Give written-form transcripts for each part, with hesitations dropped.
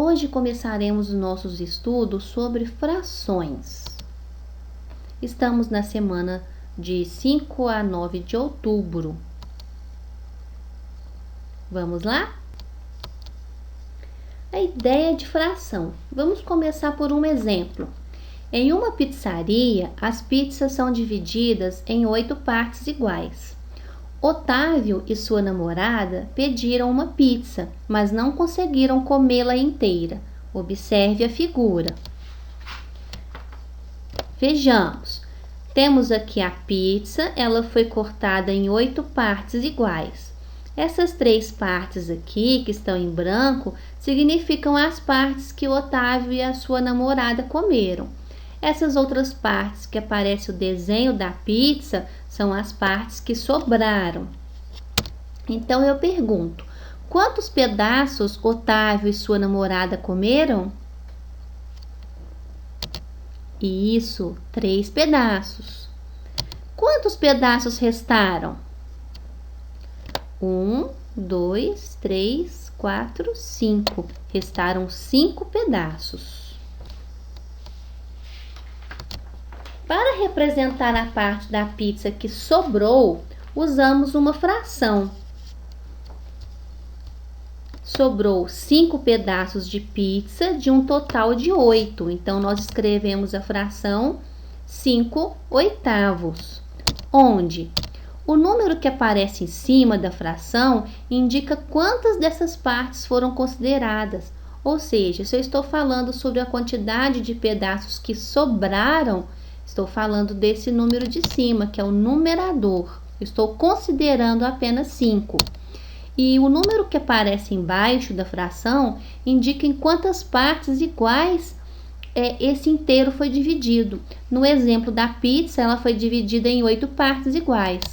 Hoje começaremos os nossos estudos sobre frações. Estamos na semana de 5 a 9 de outubro. Vamos lá? A ideia de fração. Vamos começar por um exemplo. Em uma pizzaria, as pizzas são divididas em 8 partes iguais. Otávio e sua namorada pediram uma pizza, mas não conseguiram comê-la inteira. Observe a figura. Vejamos. Temos aqui a pizza, ela foi cortada em 8 partes iguais. Essas 3 partes aqui, que estão em branco, significam as partes que Otávio e a sua namorada comeram. Essas outras partes que aparece o desenho da pizza são as partes que sobraram. Então eu pergunto, quantos pedaços Otávio e sua namorada comeram? Isso, 3 pedaços. Quantos pedaços restaram? 1, 2, 3, 4, 5. Restaram 5 pedaços. Para representar a parte da pizza que sobrou, usamos uma fração. Sobrou 5 pedaços de pizza de um total de 8. Então, nós escrevemos a fração 5/8, onde o número que aparece em cima da fração indica quantas dessas partes foram consideradas. Ou seja, se eu estou falando sobre a quantidade de pedaços que sobraram, estou falando desse número de cima, que é o numerador. Estou considerando apenas 5. E o número que aparece embaixo da fração indica em quantas partes iguais esse inteiro foi dividido. No exemplo da pizza, ela foi dividida em 8 partes iguais.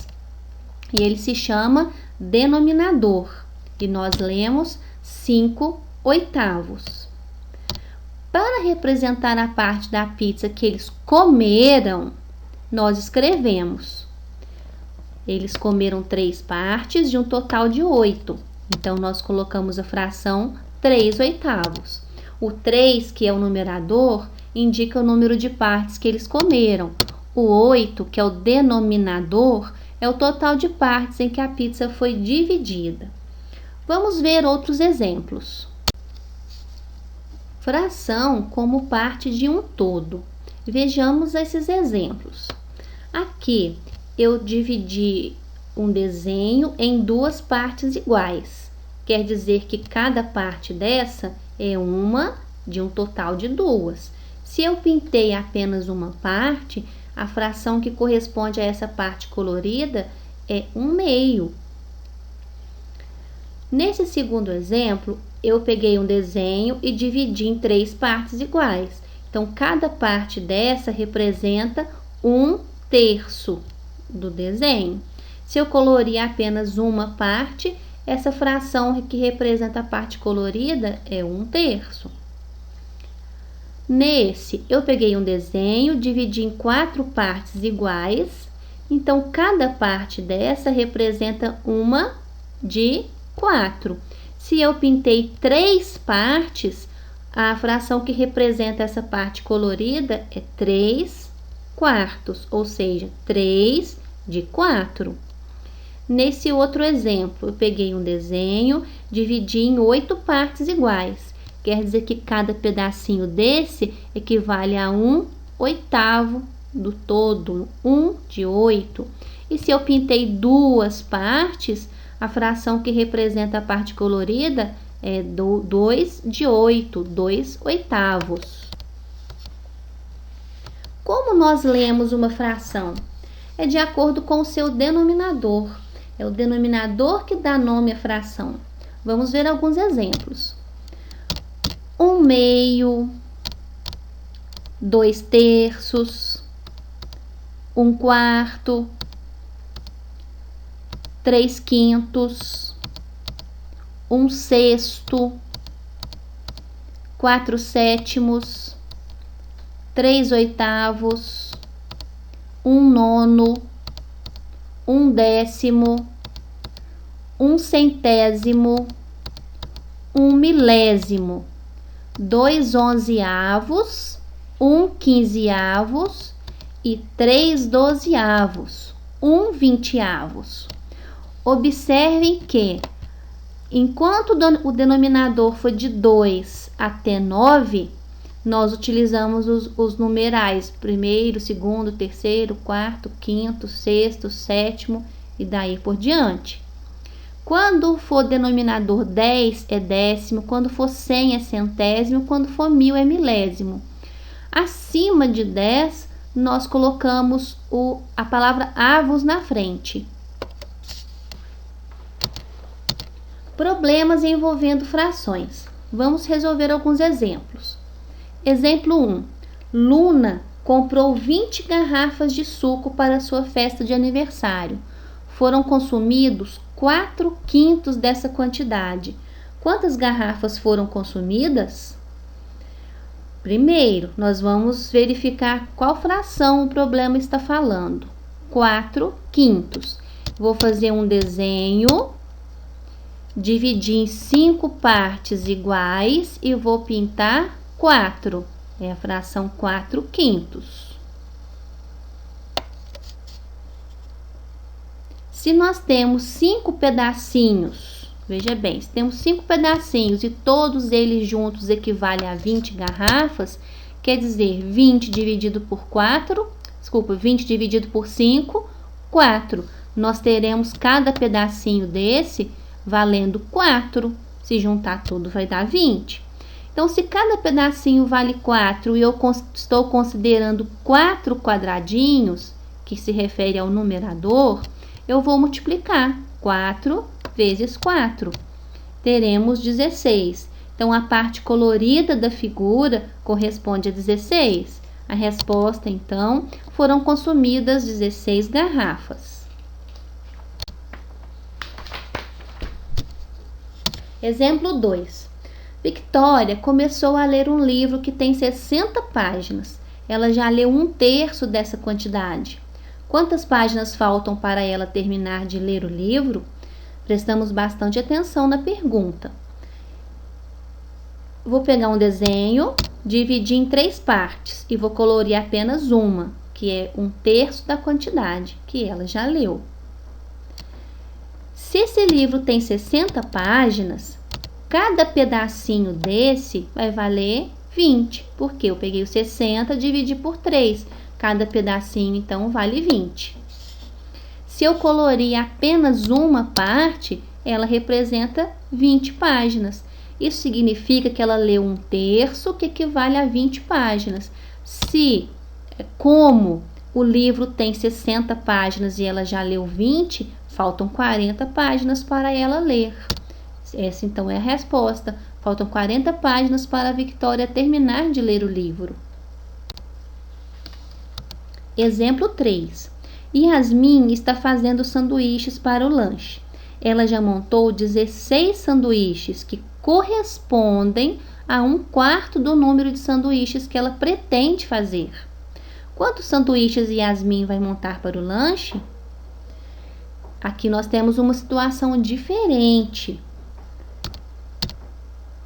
E ele se chama denominador. E nós lemos 5/8. Para representar a parte da pizza que eles comeram, nós escrevemos. Eles comeram 3 partes de um total de 8. Então, nós colocamos a fração 3/8. O 3, que é o numerador, indica o número de partes que eles comeram. O 8, que é o denominador, é o total de partes em que a pizza foi dividida. Vamos ver outros exemplos. Fração como parte de um todo. Vejamos esses exemplos. Aqui eu dividi um desenho em 2 partes iguais. Quer dizer que cada parte dessa é uma de um total de 2. Se eu pintei apenas uma parte, a fração que corresponde a essa parte colorida é 1/2. Nesse segundo exemplo, eu peguei um desenho e dividi em 3 partes iguais. Então, cada parte dessa representa 1/3 do desenho. Se eu colorir apenas uma parte, essa fração que representa a parte colorida é 1/3. Nesse, eu peguei um desenho, dividi em 4 partes iguais. Então, cada parte dessa representa uma de 4. Se eu pintei 3 partes, a fração que representa essa parte colorida é 3/4, ou seja, 3 de 4. Nesse outro exemplo, eu peguei um desenho, dividi em 8 partes iguais. Quer dizer que cada pedacinho desse equivale a 1/8 do todo, 1 de 8. E se eu pintei 2 partes, a fração que representa a parte colorida é 2 de 8, 2/8. Como nós lemos uma fração? É de acordo com o seu denominador. É o denominador que dá nome à fração. Vamos ver alguns exemplos. 1/2, 2/3, 1/4, 3/5, 1/6, 4/7, 3/8, 1/9, 1/10, 1/100, 1/1000. 2 onzeavos, 1 quinzeavos e 3 dozeavos, 1 vinteavos. Observem que, enquanto o denominador for de 2 até 9, nós utilizamos os numerais primeiro, segundo, terceiro, quarto, quinto, sexto, sétimo e daí por diante. Quando for denominador 10 é décimo, quando for 100 é centésimo, quando for 1000 é milésimo. Acima de 10, nós colocamos a palavra avos na frente. Problemas envolvendo frações. Vamos resolver alguns exemplos. Exemplo 1. Luna comprou 20 garrafas de suco para sua festa de aniversário. Foram consumidos 4/5 dessa quantidade. Quantas garrafas foram consumidas? Primeiro, nós vamos verificar qual fração o problema está falando. 4/5. Vou fazer um desenho, dividir em 5 partes iguais e vou pintar 4. É a fração 4/5. Se nós temos 5 pedacinhos, veja bem, se temos 5 pedacinhos e todos eles juntos equivalem a 20 garrafas, quer dizer, 20 dividido por 5, 4. Nós teremos cada pedacinho desse valendo 4. Se juntar tudo vai dar 20. Então, se cada pedacinho vale 4 e eu estou considerando 4 quadradinhos, que se refere ao numerador, eu vou multiplicar 4 vezes 4. Teremos 16. Então, a parte colorida da figura corresponde a 16. A resposta, então, foram consumidas 16 garrafas. Exemplo 2. Victoria começou a ler um livro que tem 60 páginas. Ela já leu 1/3 dessa quantidade. Quantas páginas faltam para ela terminar de ler o livro? Prestamos bastante atenção na pergunta. Vou pegar um desenho, dividir em 3 partes e vou colorir apenas uma, que é 1/3 da quantidade que ela já leu. Se esse livro tem 60 páginas, cada pedacinho desse vai valer 20, porque eu peguei o 60 e dividi por 3. Cada pedacinho, então, vale 20. Se eu colorir apenas uma parte, ela representa 20 páginas. Isso significa que ela leu 1/3, que equivale a 20 páginas. Como o livro tem 60 páginas e ela já leu 20, faltam 40 páginas para ela ler. Essa, então, é a resposta. Faltam 40 páginas para a Victoria terminar de ler o livro. Exemplo 3. Yasmin está fazendo sanduíches para o lanche. Ela já montou 16 sanduíches, que correspondem a 1/4 do número de sanduíches que ela pretende fazer. Quantos sanduíches Yasmin vai montar para o lanche? Aqui nós temos uma situação diferente.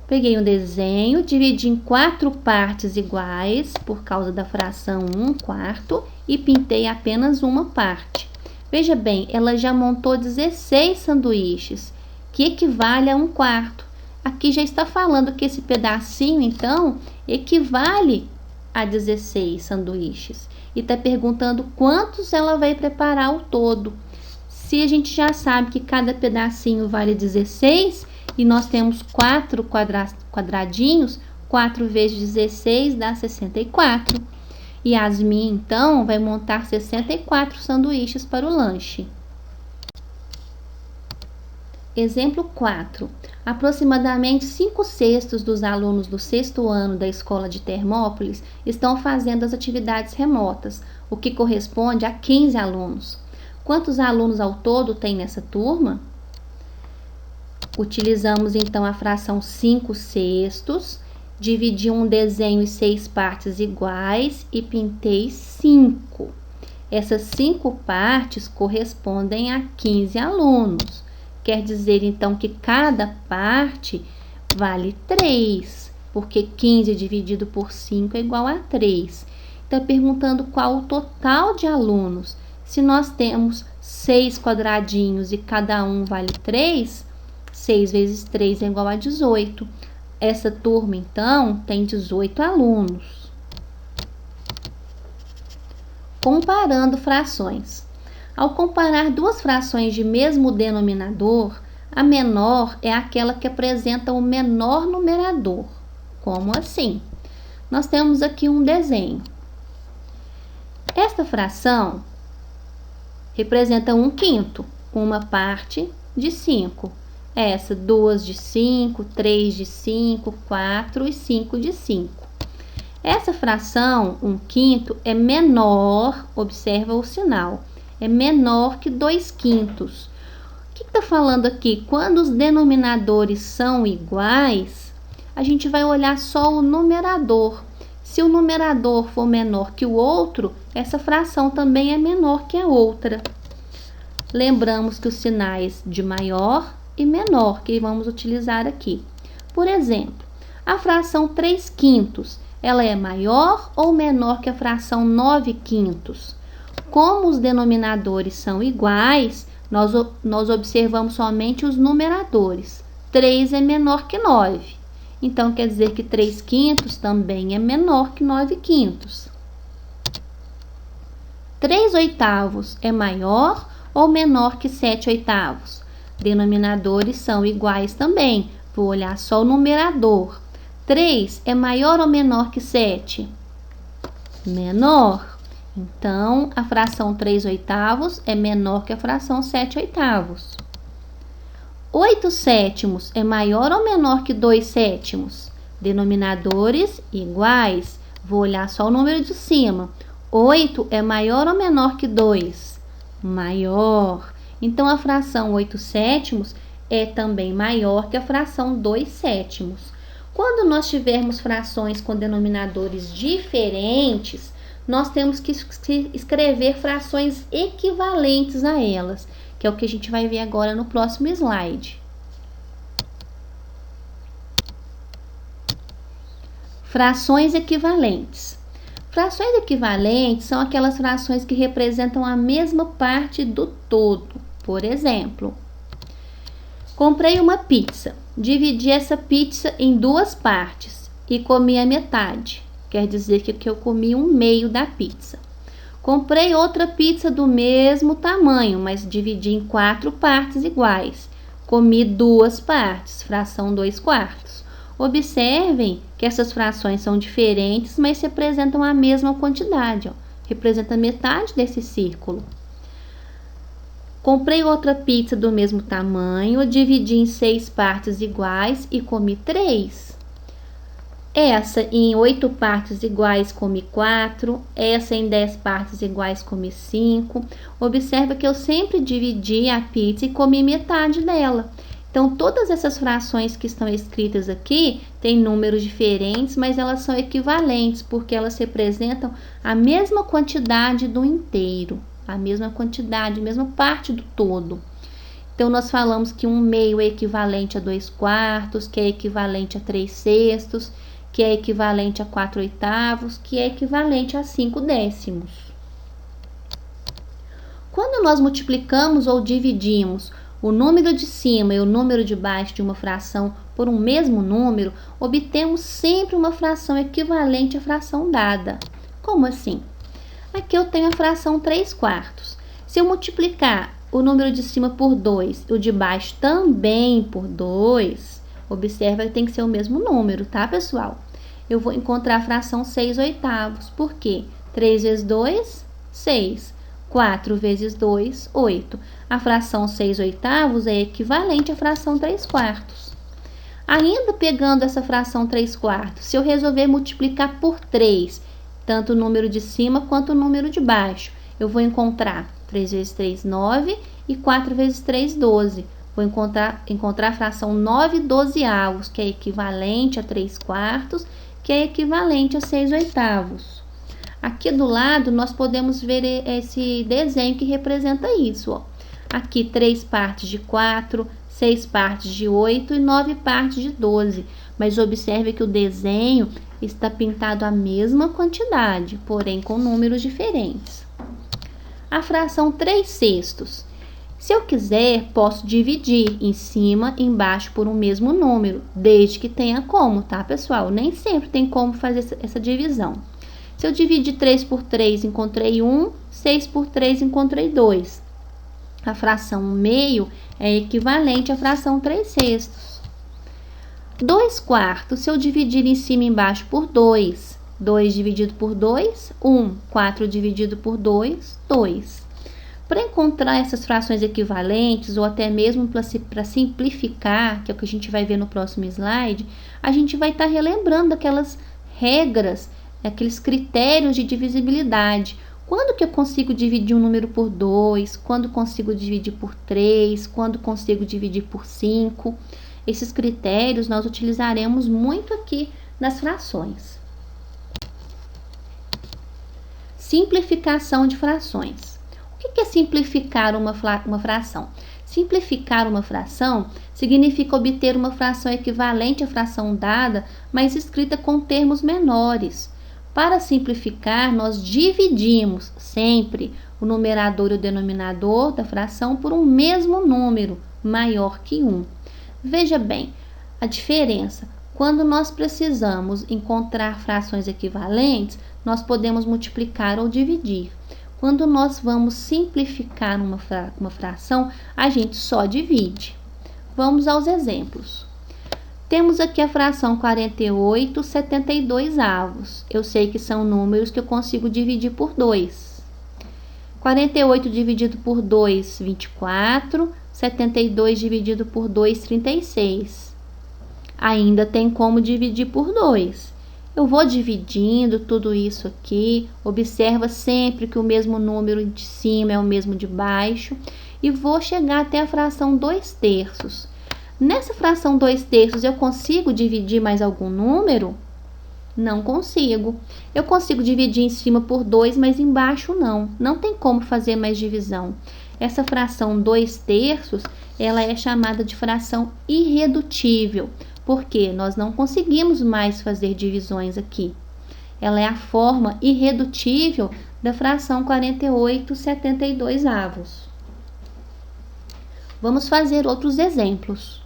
Peguei um desenho, dividi em 4 partes iguais, por causa da fração 1/4, e pintei apenas uma parte. Veja bem, ela já montou 16 sanduíches, que equivale a 1/4. Aqui já está falando que esse pedacinho, então, equivale a 16 sanduíches. E está perguntando quantos ela vai preparar ao todo. Se a gente já sabe que cada pedacinho vale 16, e nós temos 4 quadradinhos, 4 vezes 16 dá 64. Yasmin, então, vai montar 64 sanduíches para o lanche. Exemplo 4. Aproximadamente 5/6 dos alunos do 6º ano da escola de Termópolis estão fazendo as atividades remotas, o que corresponde a 15 alunos. Quantos alunos ao todo tem nessa turma? Utilizamos então a fração 5/6, dividi um desenho em 6 partes iguais e pintei 5. Essas 5 partes correspondem a 15 alunos. Quer dizer então que cada parte vale 3. porque 15 dividido por 5 é igual a 3. Está perguntando qual o total de alunos. Se nós temos 6 quadradinhos e cada um vale 3, 6 vezes 3 é igual a 18. Essa turma, então, tem 18 alunos. Comparando frações. Ao comparar duas frações de mesmo denominador, a menor é aquela que apresenta o menor numerador. Como assim? Nós temos aqui um desenho. Esta fração representa 1/5, uma parte de 5. Essa, 2 de 5, 3 de 5, 4 e 5 de 5. Essa fração, 1/5, é menor, observa o sinal, é menor que 2/5. O que está falando aqui? Quando os denominadores são iguais, a gente vai olhar só o numerador. Se o numerador for menor que o outro, essa fração também é menor que a outra. Lembramos que os sinais de maior e menor que vamos utilizar aqui. Por exemplo, a fração 3/5, ela é maior ou menor que a fração 9/5? Como os denominadores são iguais, nós observamos somente os numeradores. 3 é menor que 9. Então, quer dizer que 3/5 também é menor que 9/5. 3/8 é maior ou menor que 7/8? Denominadores são iguais também. Vou olhar só o numerador. 3 é maior ou menor que 7? Menor. Então, a fração 3/8 é menor que a fração 7/8. 8/7 é maior ou menor que 2/7? Denominadores iguais. Vou olhar só o número de cima. 8 é maior ou menor que 2? Maior. Então, a fração 8/7 é também maior que a fração 2/7. Quando nós tivermos frações com denominadores diferentes, nós temos que escrever frações equivalentes a elas, que é o que a gente vai ver agora no próximo slide. Frações equivalentes. Frações equivalentes são aquelas frações que representam a mesma parte do todo. Por exemplo, comprei uma pizza, dividi essa pizza em duas partes e comi a metade. Quer dizer que eu comi 1/2 da pizza. Comprei outra pizza do mesmo tamanho, mas dividi em 4 partes iguais. Comi 2 partes, fração 2/4. Observem que essas frações são diferentes, mas representam a mesma quantidade. Ó. Representa metade desse círculo. Comprei outra pizza do mesmo tamanho, dividi em 6 partes iguais e comi 3. Essa em 8 partes iguais comi 4, essa em 10 partes iguais comi 5. Observa que eu sempre dividi a pizza e comi metade dela. Então, todas essas frações que estão escritas aqui têm números diferentes, mas elas são equivalentes, porque elas representam a mesma quantidade do inteiro, a mesma quantidade, a mesma parte do todo. Então, nós falamos que 1/2 é equivalente a 2/4, que é equivalente a 3/6, que é equivalente a 4/8, que é equivalente a 5/10. Quando nós multiplicamos ou dividimos o número de cima e o número de baixo de uma fração por um mesmo número, obtemos sempre uma fração equivalente à fração dada. Como assim? Aqui eu tenho a fração 3/4. Se eu multiplicar o número de cima por 2 e o de baixo também por 2, observa que tem que ser o mesmo número, tá, pessoal? Eu vou encontrar a fração 6/8. Por quê? 3 vezes 2, 6. 4 vezes 2, 8. A fração 6/8 é equivalente à fração 3/4. Ainda pegando essa fração 3/4, se eu resolver multiplicar por 3, tanto o número de cima quanto o número de baixo, eu vou encontrar 3 vezes 3, 9 e 4 vezes 3, 12. Vou encontrar a fração 9/12, que é equivalente a 3/4, que é equivalente a 6/8. Aqui do lado, nós podemos ver esse desenho que representa isso. Ó. Aqui, 3 partes de 4, 6 partes de 8 e 9 partes de 12. Mas observe que o desenho está pintado a mesma quantidade, porém com números diferentes. A fração 3/6. Se eu quiser, posso dividir em cima e embaixo por um mesmo número, desde que tenha como, tá, pessoal? Nem sempre tem como fazer essa divisão. Se eu dividir 3 por 3, encontrei 1, 6 por 3, encontrei 2. A fração 1/2 é equivalente à fração 3/6. 2/4, se eu dividir em cima e embaixo por 2. 2 dividido por 2, 1. 4 dividido por 2, 2. Para encontrar essas frações equivalentes, ou até mesmo para simplificar, que é o que a gente vai ver no próximo slide, a gente vai estar relembrando aquelas regras, aqueles critérios de divisibilidade. Quando que eu consigo dividir um número por 2? Quando consigo dividir por 3? Quando consigo dividir por 5? Esses critérios nós utilizaremos muito aqui nas frações. Simplificação de frações. O que é simplificar uma fração? Simplificar uma fração significa obter uma fração equivalente à fração dada, mas escrita com termos menores. Para simplificar, nós dividimos sempre o numerador e o denominador da fração por um mesmo número, maior que 1. Veja bem a diferença. Quando nós precisamos encontrar frações equivalentes, nós podemos multiplicar ou dividir. Quando nós vamos simplificar uma fração, a gente só divide. Vamos aos exemplos. Temos aqui a fração 48/72. Eu sei que são números que eu consigo dividir por 2. 48 dividido por 2, 24. 72 dividido por 2, 36. Ainda tem como dividir por 2. Eu vou dividindo tudo isso aqui, observa sempre que o mesmo número de cima é o mesmo de baixo e vou chegar até a fração 2/3. Nessa fração 2/3 eu consigo dividir mais algum número? Não consigo. Eu consigo dividir em cima por 2, mas embaixo não. Não tem como fazer mais divisão. Essa fração 2/3, ela é chamada de fração irredutível, porque nós não conseguimos mais fazer divisões aqui. Ela é a forma irredutível da fração 48/72. Vamos fazer outros exemplos.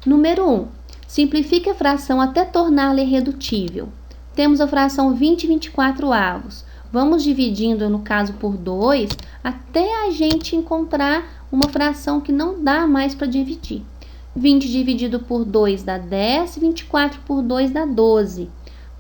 Número 1. Simplifique a fração até torná-la irredutível. Temos a fração 20/24. Vamos dividindo, no caso, por 2, até a gente encontrar uma fração que não dá mais para dividir. 20 dividido por 2 dá 10, 24 por 2 dá 12.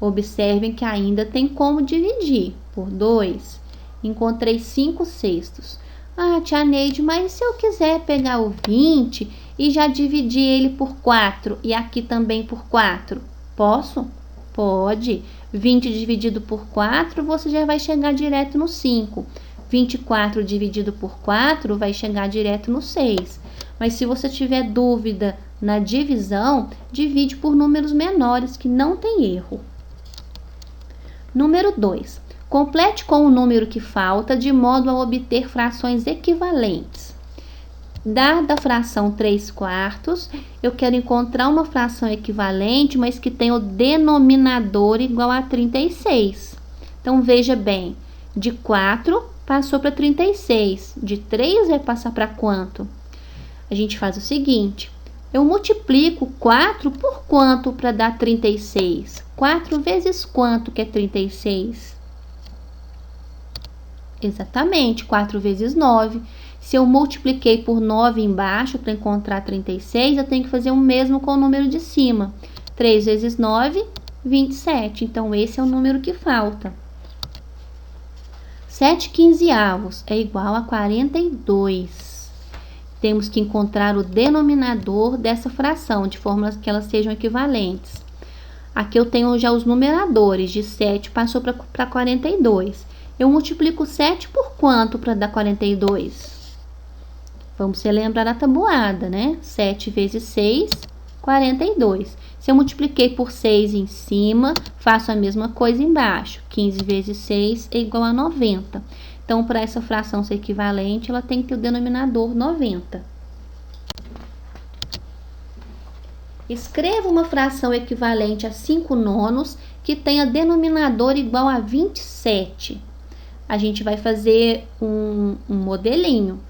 Observem que ainda tem como dividir por 2. Encontrei 5/6. Ah, tia Neide, mas se eu quiser pegar o 20 e já dividir ele por 4 e aqui também por 4, posso? Pode. 20 dividido por 4, você já vai chegar direto no 5. 24 dividido por 4 vai chegar direto no 6. Mas se você tiver dúvida na divisão, divide por números menores, que não tem erro. Número 2. Complete com o número que falta, de modo a obter frações equivalentes. Dada a fração 3/4, eu quero encontrar uma fração equivalente, mas que tenha o denominador igual a 36. Então, veja bem, de 4 passou para 36. De 3 vai passar para quanto? A gente faz o seguinte, eu multiplico 4 por quanto para dar 36? 4 vezes quanto que é 36? Exatamente, 4 vezes 9. Se eu multipliquei por 9 embaixo para encontrar 36, eu tenho que fazer o mesmo com o número de cima. 3 vezes 9, 27. Então, esse é o número que falta. 7/15 é igual a 42. Temos que encontrar o denominador dessa fração, de forma que elas sejam equivalentes. Aqui eu tenho já os numeradores, de 7 passou para 42. Eu multiplico 7 por quanto para dar 42? Vamos relembrar a tabuada, né? 7 vezes 6, 42. Se eu multipliquei por 6 em cima, faço a mesma coisa embaixo. 15 vezes 6 é igual a 90. Então, para essa fração ser equivalente, ela tem que ter o denominador 90. Escreva uma fração equivalente a 5 nonos que tenha denominador igual a 27. A gente vai fazer um modelinho.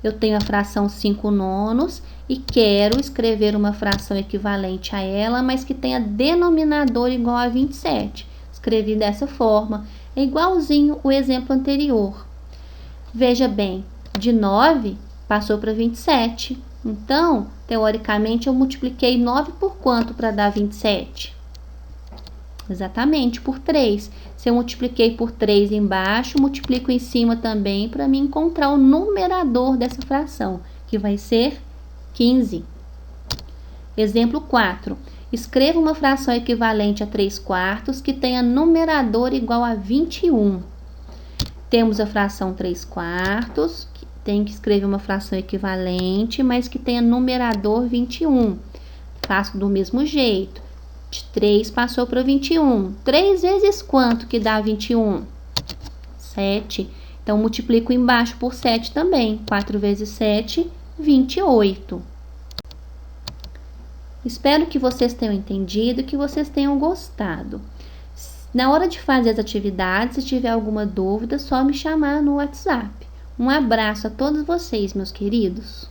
Eu tenho a fração 5 nonos e quero escrever uma fração equivalente a ela, mas que tenha denominador igual a 27. Escrevi dessa forma, é igualzinho o exemplo anterior. Veja bem, de 9 passou para 27. Então, teoricamente, eu multipliquei 9 por quanto para dar 27? Exatamente, por 3. Se eu multipliquei por 3 embaixo, multiplico em cima também para me encontrar o numerador dessa fração, que vai ser 15. Exemplo 4. Escreva uma fração equivalente a 3 quartos que tenha numerador igual a 21. Temos a fração 3 quartos, que tem que escrever uma fração equivalente, mas que tenha numerador 21. Faço do mesmo jeito. De 3 passou para 21. 3 vezes quanto que dá 21? 7. Então, multiplico embaixo por 7 também. 4 vezes 7, 28. Espero que vocês tenham entendido e que vocês tenham gostado. Na hora de fazer as atividades, se tiver alguma dúvida, é só me chamar no WhatsApp. Um abraço a todos vocês, meus queridos.